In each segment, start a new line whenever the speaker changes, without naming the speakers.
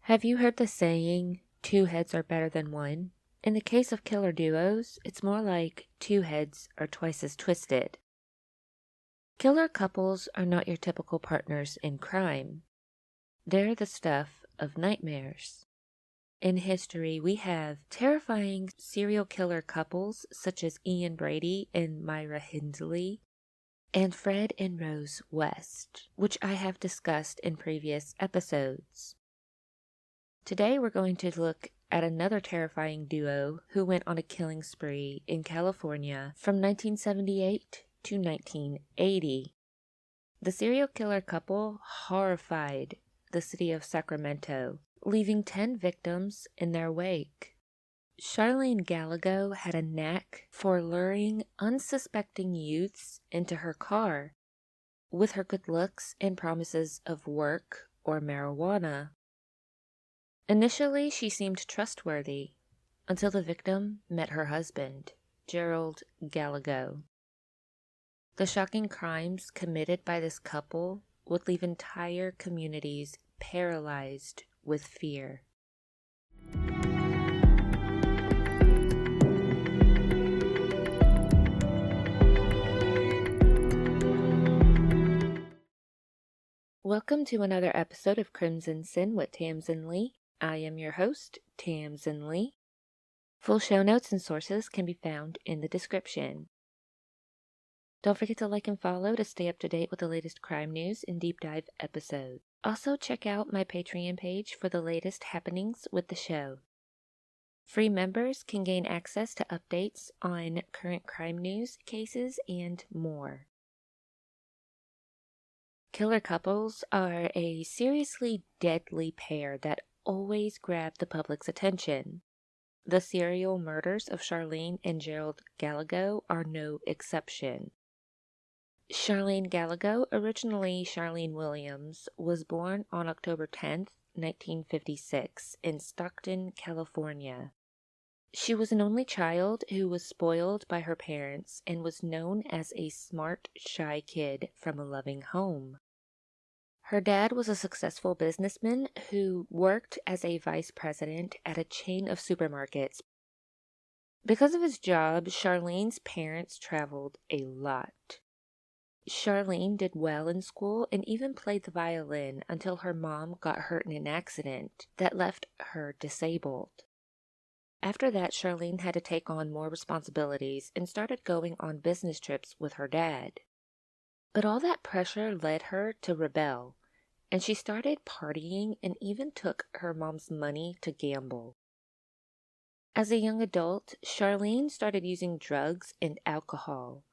Have you heard the saying, two heads are better than one? In the case of killer duos, it's more like two heads are twice as twisted. Killer couples are not your typical partners in crime. They're the stuff of nightmares. In history, we have terrifying serial killer couples such as Ian Brady and Myra Hindley, and Fred and Rose West, which I have discussed in previous episodes. Today we're going to look at another terrifying duo who went on a killing spree in California from 1978 to 1980. The serial killer couple horrified the city of Sacramento, leaving 10 victims in their wake. Charlene Gallego had a knack for luring unsuspecting youths into her car with her good looks and promises of work or marijuana. Initially, she seemed trustworthy until the victim met her husband, Gerald Gallego. The shocking crimes committed by this couple would leave entire communities paralyzed with fear. Welcome to another episode of Crimson Sin with Tamsin Lee. I am your host, Tamsin Lee. Full show notes and sources can be found in the description. Don't forget to like and follow to stay up to date with the latest crime news and deep dive episodes. Also check out my Patreon page for the latest happenings with the show. Free members can gain access to updates on current crime news, cases, and more. Killer couples are a seriously deadly pair that always grab the public's attention. The serial murders of Charlene and Gerald Gallego are no exception. Charlene Gallego, originally Charlene Williams, was born on October 10th, 1956, in Stockton, California. She was an only child who was spoiled by her parents and was known as a smart, shy kid from a loving home. Her dad was a successful businessman who worked as a vice president at a chain of supermarkets. Because of his job, Charlene's parents traveled a lot. Charlene did well in school and even played the violin until her mom got hurt in an accident that left her disabled. After that, Charlene had to take on more responsibilities and started going on business trips with her dad. But all that pressure led her to rebel, and she started partying and even took her mom's money to gamble. As a young adult, Charlene started using drugs and alcohol.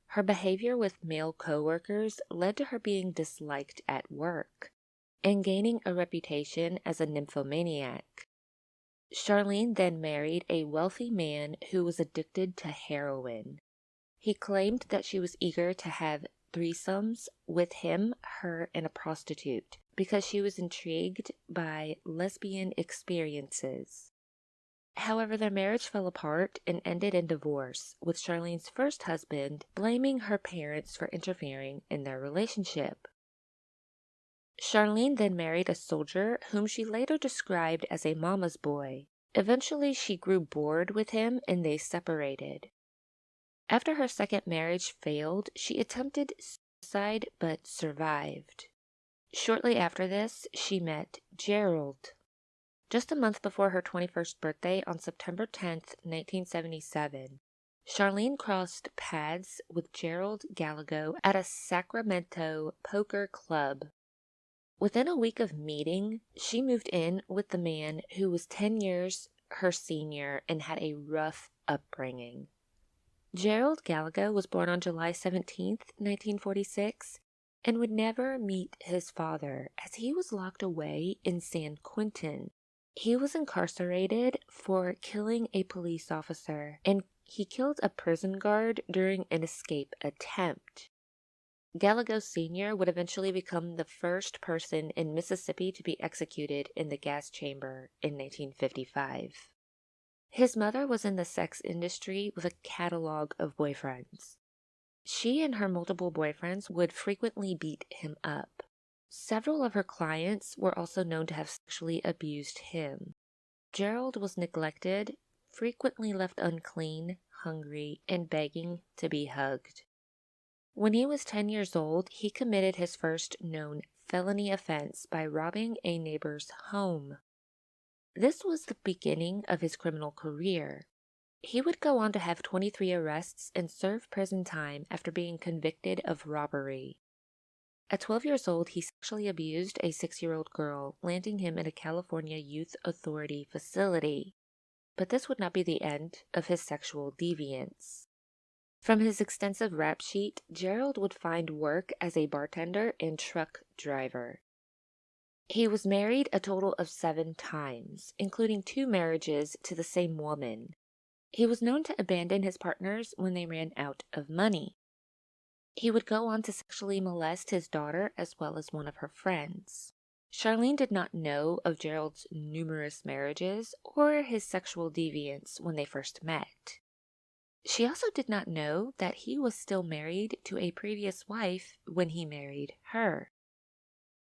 Her behavior with male coworkers led to her being disliked at work and gaining a reputation as a nymphomaniac. Charlene then married a wealthy man who was addicted to heroin. He claimed that she was eager to have threesomes with him, her, and a prostitute because she was intrigued by lesbian experiences. However, their marriage fell apart and ended in divorce, with Charlene's first husband blaming her parents for interfering in their relationship. Charlene then married a soldier whom she later described as a mama's boy. Eventually, she grew bored with him and they separated. After her second marriage failed, she attempted suicide but survived. Shortly after this, she met Gerald. Just a month before her 21st birthday on September 10th, 1977, Charlene crossed paths with Gerald Gallego at a Sacramento poker club. Within a week of meeting, she moved in with the man who was 10 years her senior and had a rough upbringing. Gerald Gallego was born on July 17, 1946, and would never meet his father as he was locked away in San Quentin. He was incarcerated for killing a police officer, and he killed a prison guard during an escape attempt. Gallego Sr. would eventually become the first person in Mississippi to be executed in the gas chamber in 1955. His mother was in the sex industry with a catalog of boyfriends. She and her multiple boyfriends would frequently beat him up. Several of her clients were also known to have sexually abused him. Gerald was neglected, frequently left unclean, hungry, and begging to be hugged. When he was 10 years old, he committed his first known felony offense by robbing a neighbor's home. This was the beginning of his criminal career. He would go on to have 23 arrests and serve prison time after being convicted of robbery. At 12 years old, he sexually abused a 6-year-old girl, landing him in a California Youth Authority facility. But this would not be the end of his sexual deviance. From his extensive rap sheet, Gerald would find work as a bartender and truck driver. He was married a total of 7 times, including 2 marriages to the same woman. He was known to abandon his partners when they ran out of money. He would go on to sexually molest his daughter as well as one of her friends. Charlene did not know of Gerald's numerous marriages or his sexual deviance when they first met. She also did not know that he was still married to a previous wife when he married her.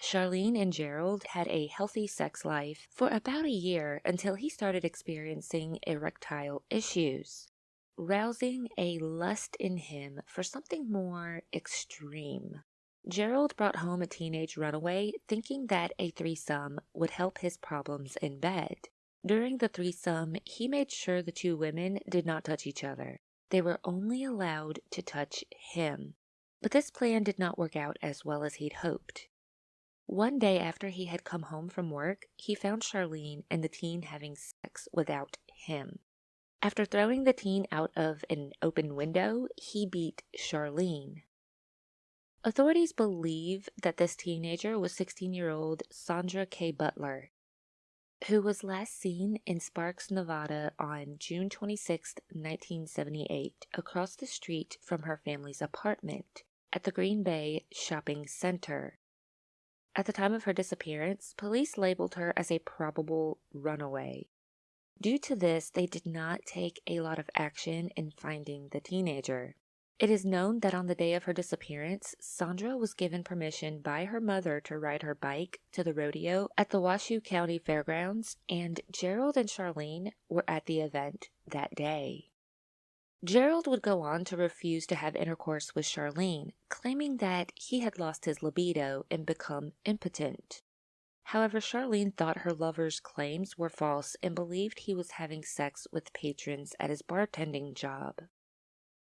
Charlene and Gerald had a healthy sex life for about a year until he started experiencing erectile issues, rousing a lust in him for something more extreme. Gerald brought home a teenage runaway, thinking that a threesome would help his problems in bed. During the threesome, he made sure the 2 women did not touch each other. They were only allowed to touch him. But this plan did not work out as well as he'd hoped. One day after he had come home from work, he found Charlene and the teen having sex without him. After throwing the teen out of an open window, he beat Charlene. Authorities believe that this teenager was 16-year-old Sandra K. Butler, who was last seen in Sparks, Nevada on June 26, 1978, across the street from her family's apartment at the Green Bay Shopping Center. At the time of her disappearance, police labeled her as a probable runaway. Due to this, they did not take a lot of action in finding the teenager. It is known that on the day of her disappearance, Sandra was given permission by her mother to ride her bike to the rodeo at the Washoe County Fairgrounds, and Gerald and Charlene were at the event that day. Gerald would go on to refuse to have intercourse with Charlene, claiming that he had lost his libido and become impotent. However, Charlene thought her lover's claims were false and believed he was having sex with patrons at his bartending job.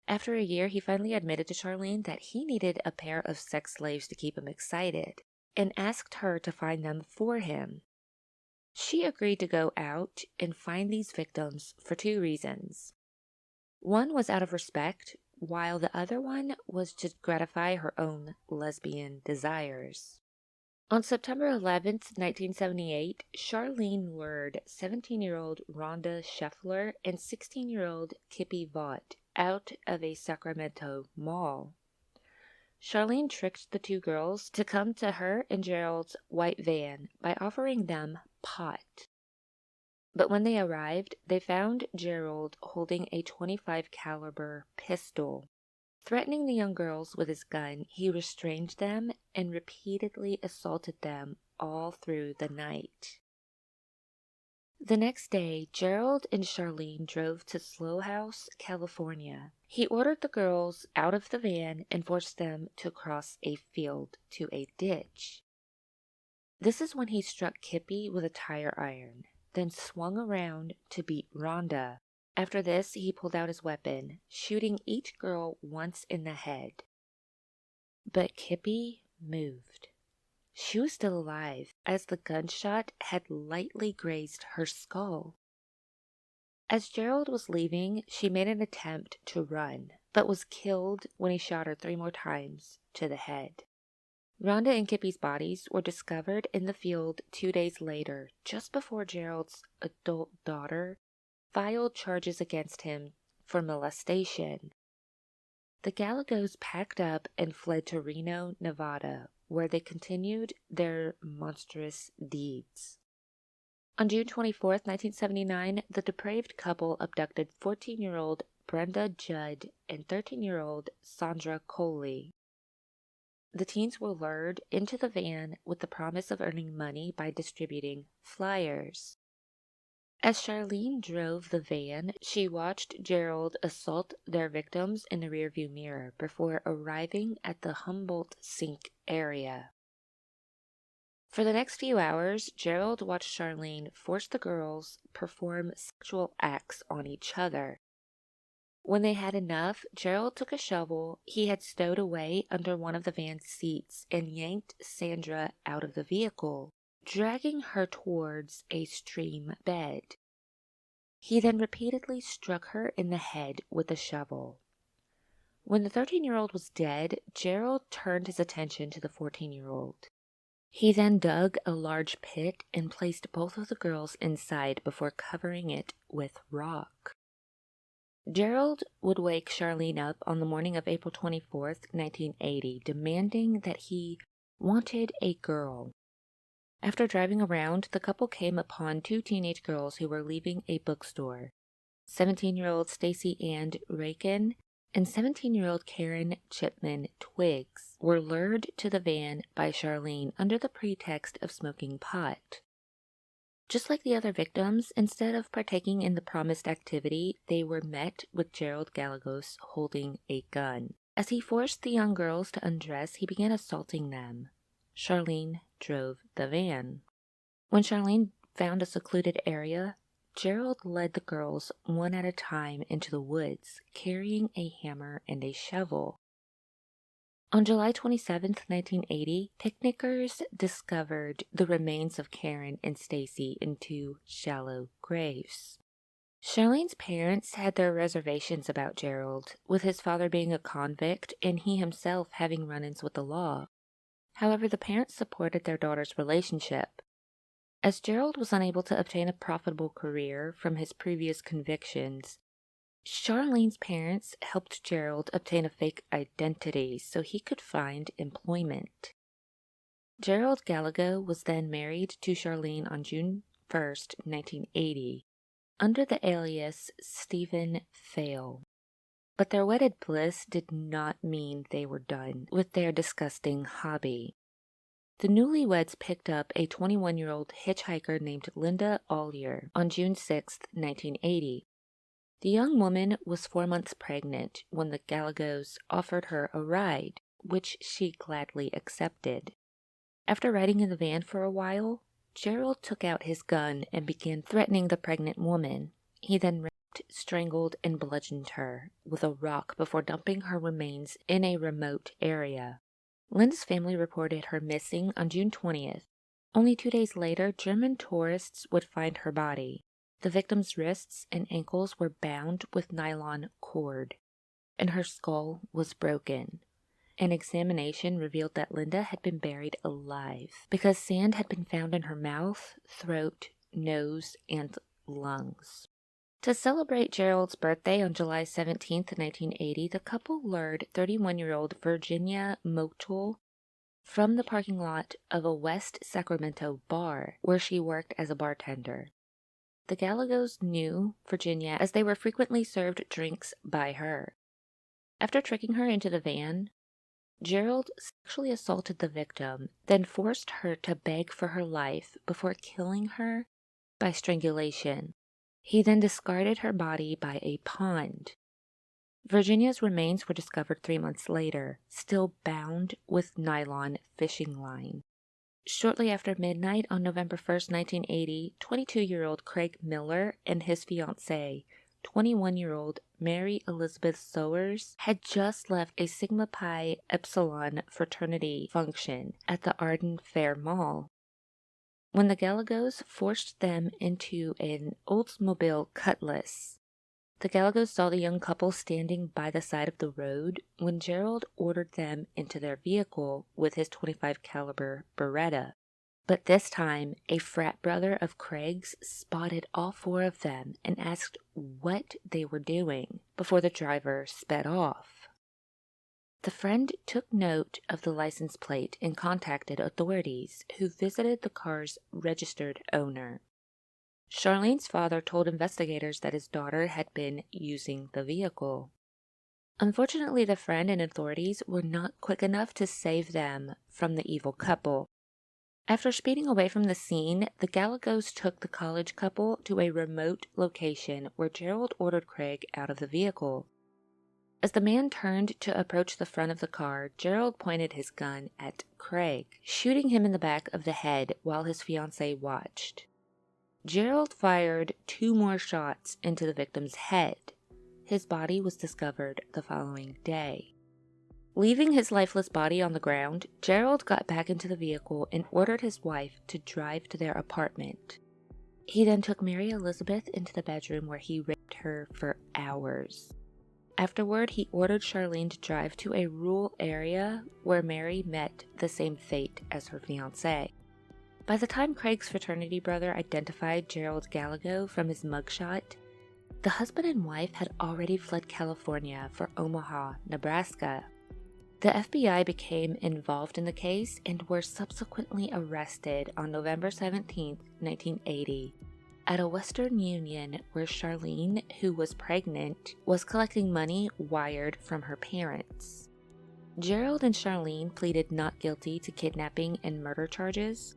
After a year, he finally admitted to Charlene that he needed a pair of sex slaves to keep him excited, and asked her to find them for him. She agreed to go out and find these victims for 2 reasons. One was out of respect, while the other one was to gratify her own lesbian desires. On September 11, 1978, Charlene lured 17-year-old Rhonda Scheffler and 16-year-old Kippy Vaught out of a Sacramento mall. Charlene tricked the 2 girls to come to her and Gerald's white van by offering them pot. But when they arrived, they found Gerald holding a .25 caliber pistol. Threatening the young girls with his gun, he restrained them and repeatedly assaulted them all through the night. The next day, Gerald and Charlene drove to Slough House, California. He ordered the girls out of the van and forced them to cross a field to a ditch. This is when he struck Kippy with a tire iron, then swung around to beat Rhonda. After this, he pulled out his weapon, shooting each girl once in the head. But Kippy moved. She was still alive, as the gunshot had lightly grazed her skull. As Gerald was leaving, she made an attempt to run, but was killed when he shot her 3 more times to the head. Rhonda and Kippy's bodies were discovered in the field 2 days later, just before Gerald's adult daughter filed charges against him for molestation. The Gallegos packed up and fled to Reno, Nevada, where they continued their monstrous deeds. On June 24, 1979, the depraved couple abducted 14-year-old Brenda Judd and 13-year-old Sandra Coley. The teens were lured into the van with the promise of earning money by distributing flyers. As Charlene drove the van, she watched Gerald assault their victims in the rearview mirror before arriving at the Humboldt Sink area. For the next few hours, Gerald watched Charlene force the girls perform sexual acts on each other. When they had enough, Gerald took a shovel he had stowed away under one of the van's seats and yanked Sandra out of the vehicle, dragging her towards a stream bed. He then repeatedly struck her in the head with a shovel. When the 13-year-old was dead, Gerald turned his attention to the 14-year-old. He then dug a large pit and placed both of the girls inside before covering it with rock. Gerald would wake Charlene up on the morning of April 24th, 1980, demanding that he wanted a girl. After driving around, the couple came upon two teenage girls who were leaving a bookstore. 17-year-old Stacy Ann Rakin and 17-year-old Karen Chipman Twiggs were lured to the van by Charlene under the pretext of smoking pot. Just like the other victims, instead of partaking in the promised activity, they were met with Gerald Gallegos holding a gun. As he forced the young girls to undress, he began assaulting them. Charlene drove the van. When Charlene found a secluded area, Gerald led the girls one at a time into the woods, carrying a hammer and a shovel. On July 27, 1980, picnickers discovered the remains of Karen and Stacy in two shallow graves. Charlene's parents had their reservations about Gerald, with his father being a convict and he himself having run-ins with the law. However, the parents supported their daughter's relationship. As Gerald was unable to obtain a profitable career from his previous convictions, Charlene's parents helped Gerald obtain a fake identity so he could find employment. Gerald Gallego was then married to Charlene on June 1st, 1980, under the alias Stephen Fail. But their wedded bliss did not mean they were done with their disgusting hobby. The newlyweds picked up a 21-year-old hitchhiker named Linda Ollier on June 6, 1980. The young woman was 4 months pregnant when the Gallegos offered her a ride, which she gladly accepted. After riding in the van for a while, Gerald took out his gun and began threatening the pregnant woman. He then raped, strangled, and bludgeoned her with a rock before dumping her remains in a remote area. Linda's family reported her missing on June 20th. Only 2 days later, German tourists would find her body. The victim's wrists and ankles were bound with nylon cord, and her skull was broken. An examination revealed that Linda had been buried alive because sand had been found in her mouth, throat, nose, and lungs. To celebrate Gerald's birthday on July 17, 1980, the couple lured 31-year-old Virginia Motul from the parking lot of a West Sacramento bar where she worked as a bartender. The Gallegos knew Virginia as they were frequently served drinks by her. After tricking her into the van, Gerald sexually assaulted the victim, then forced her to beg for her life before killing her by strangulation. He then discarded her body by a pond. Virginia's remains were discovered 3 months later, still bound with nylon fishing line. Shortly after midnight on November 1st, 1980, 22-year-old Craig Miller and his fiancée, 21-year-old Mary Elizabeth Sowers, had just left a Sigma Pi Epsilon fraternity function at the Arden Fair Mall. When the Gallegos forced them into an Oldsmobile Cutlass, the Gallegos saw the young couple standing by the side of the road when Gerald ordered them into their vehicle with his .25 caliber Beretta. But this time, a frat brother of Craig's spotted all 4 of them and asked what they were doing before the driver sped off. The friend took note of the license plate and contacted authorities, who visited the car's registered owner. Charlene's father told investigators that his daughter had been using the vehicle. Unfortunately, the friend and authorities were not quick enough to save them from the evil couple. After speeding away from the scene, the Gallegos took the college couple to a remote location where Gerald ordered Craig out of the vehicle. As the man turned to approach the front of the car, Gerald pointed his gun at Craig, shooting him in the back of the head while his fiancée watched. Gerald fired 2 more shots into the victim's head. His body was discovered the following day. Leaving his lifeless body on the ground, Gerald got back into the vehicle and ordered his wife to drive to their apartment. He then took Mary Elizabeth into the bedroom where he raped her for hours. Afterward, he ordered Charlene to drive to a rural area where Mary met the same fate as her fiancé. By the time Craig's fraternity brother identified Gerald Gallego from his mugshot, the husband and wife had already fled California for Omaha, Nebraska. The FBI became involved in the case and were subsequently arrested on November 17, 1980, at a Western Union where Charlene, who was pregnant, was collecting money wired from her parents. Gerald and Charlene pleaded not guilty to kidnapping and murder charges,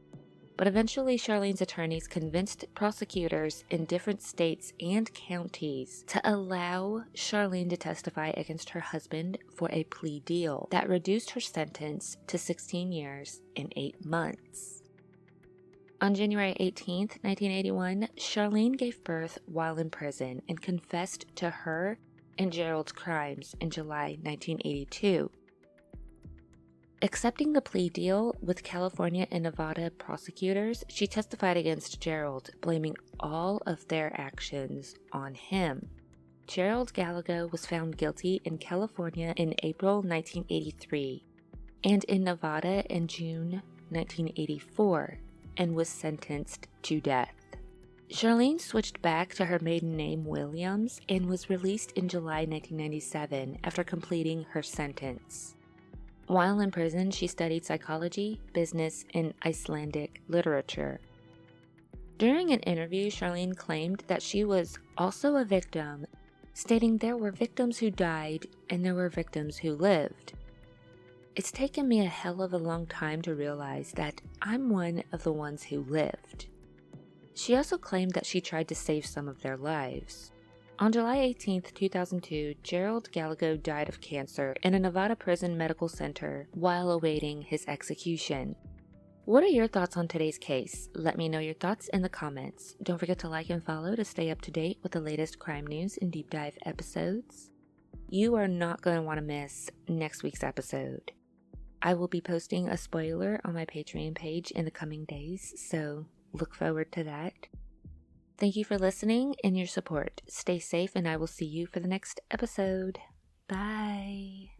but eventually Charlene's attorneys convinced prosecutors in different states and counties to allow Charlene to testify against her husband for a plea deal that reduced her sentence to 16 years and 8 months. On January 18, 1981, Charlene gave birth while in prison and confessed to her and Gerald's crimes in July 1982. Accepting the plea deal with California and Nevada prosecutors, she testified against Gerald, blaming all of their actions on him. Gerald Gallego was found guilty in California in April 1983 and in Nevada in June 1984 and was sentenced to death. Charlene switched back to her maiden name Williams and was released in July 1997 after completing her sentence. While in prison, she studied psychology, business, and Icelandic literature. During an interview, Charlene claimed that she was also a victim, stating there were victims who died and there were victims who lived. It's taken me a hell of a long time to realize that I'm one of the ones who lived. She also claimed that she tried to save some of their lives. On July 18, 2002, Gerald Gallego died of cancer in a Nevada prison medical center while awaiting his execution. What are your thoughts on today's case? Let me know your thoughts in the comments. Don't forget to like and follow to stay up to date with the latest crime news and deep dive episodes. You are not going to want to miss next week's episode. I will be posting a spoiler on my Patreon page in the coming days, so look forward to that. Thank you for listening and your support. Stay safe, and I will see you for the next episode. Bye.